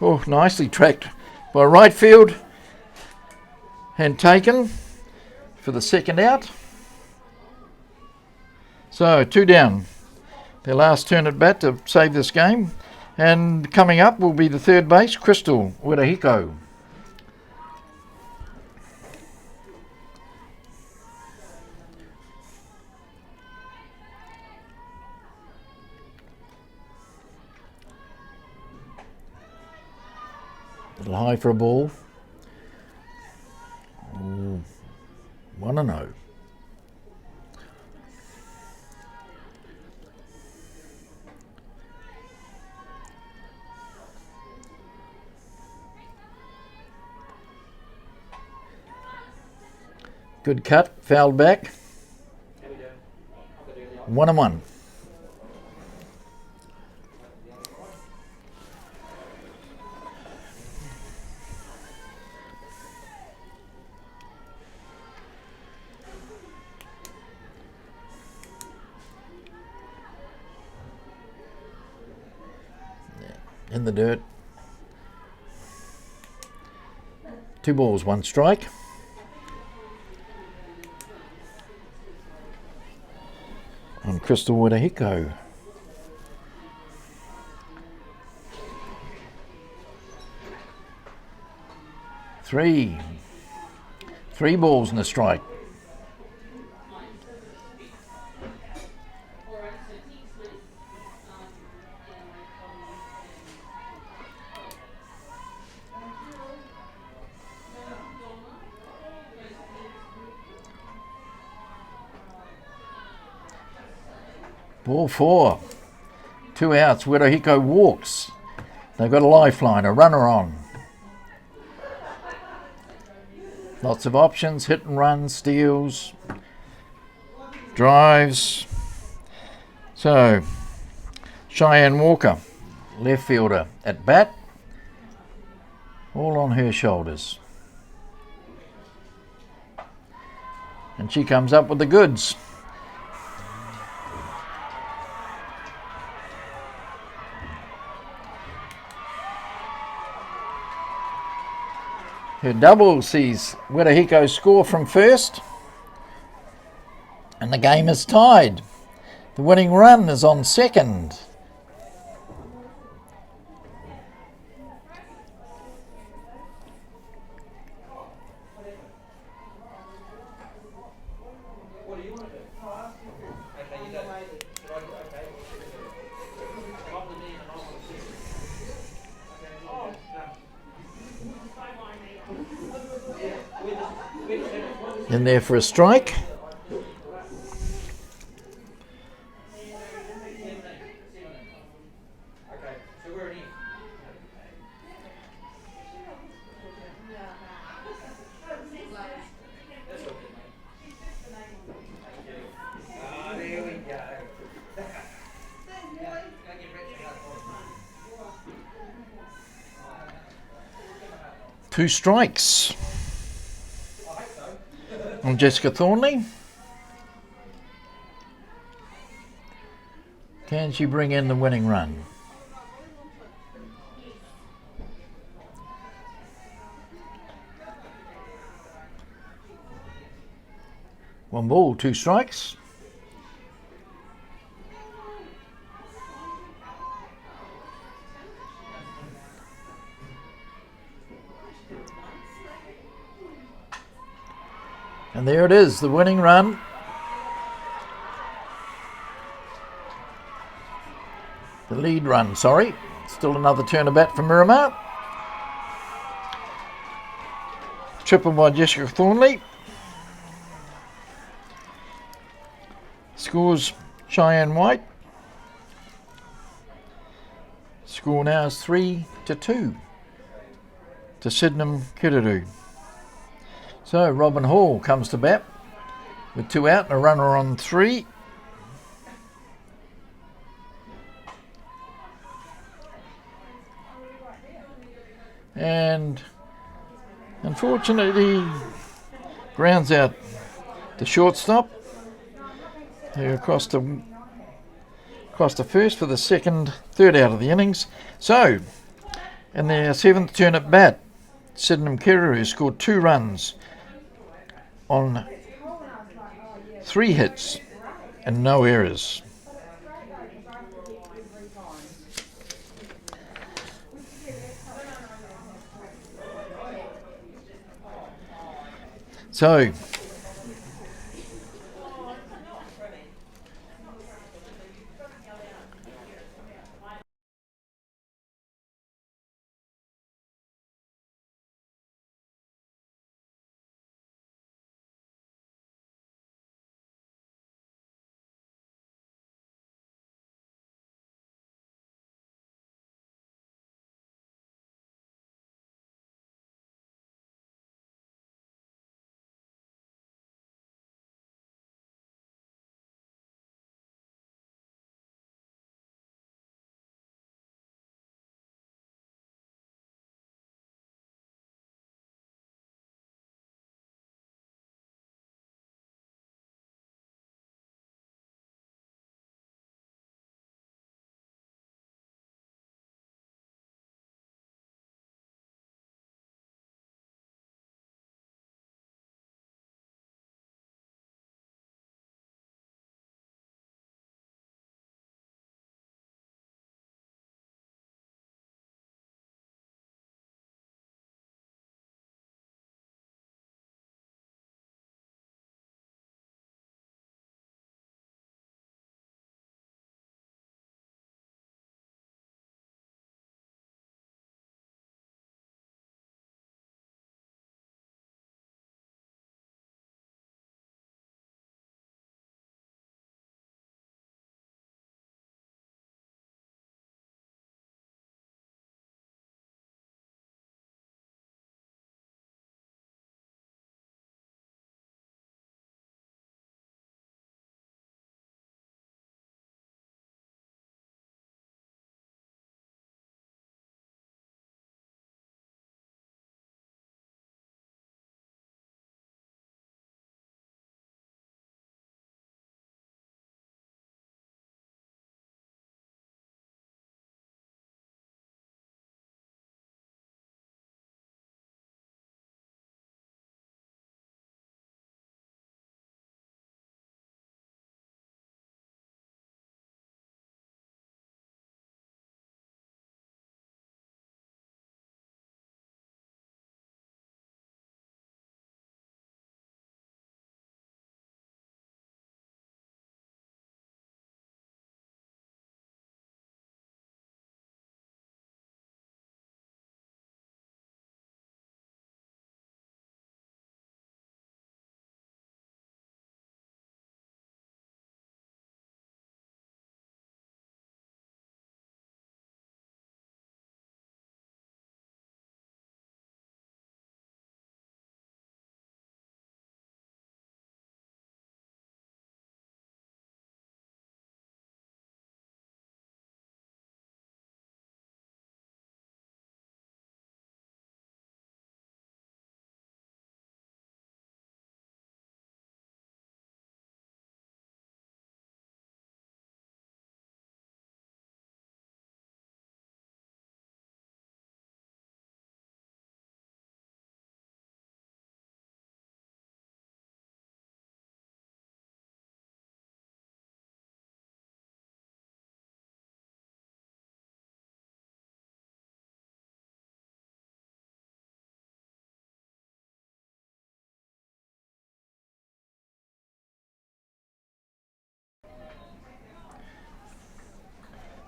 Oh, nicely tracked by right field. And taken for the second out. So 2 down. Their last turn at bat to save this game. And coming up will be the third base, Crystal Wirahiko. A little high for a ball. 1-0. Good cut, fouled back. 1-1. In the dirt. 2 balls, 1 strike. On Crystal Wirahiko. 3 balls and a strike. Ball 4. 2 outs. Wirahiko walks. They've got a lifeline, a runner on. Lots of options. Hit and run, steals, drives. So, Cheyenne Walker, left fielder at bat. All on her shoulders. And she comes up with the goods. Her double sees Wirahiko score from first, and the game is tied. The winning run is on second. In there for a strike. Two strikes on Jessica Thornley. Can she bring in the winning run? One ball, two strikes. And there it is, the winning run. The lead run, sorry. Still another turn of bat for Miramar. Triple by Jessica Thornley. Scores Cheyenne White. Score now is 3-2 to Sydenham Kiruru. So Robin Hall comes to bat with 2 out and a runner on 3. And unfortunately grounds out the shortstop, who across the first for the third out of the innings. So in their 7th turn at bat, Sydenham Kiruru scored 2 runs on 3 hits and no errors. So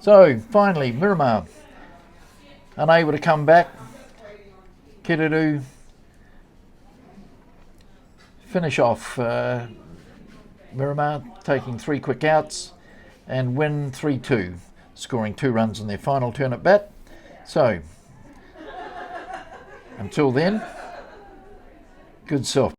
So finally, Miramar unable to come back. Kiruru finish off Miramar taking 3 quick outs and win 3-2, scoring 2 runs in their final turn at bat. So until then, good soft.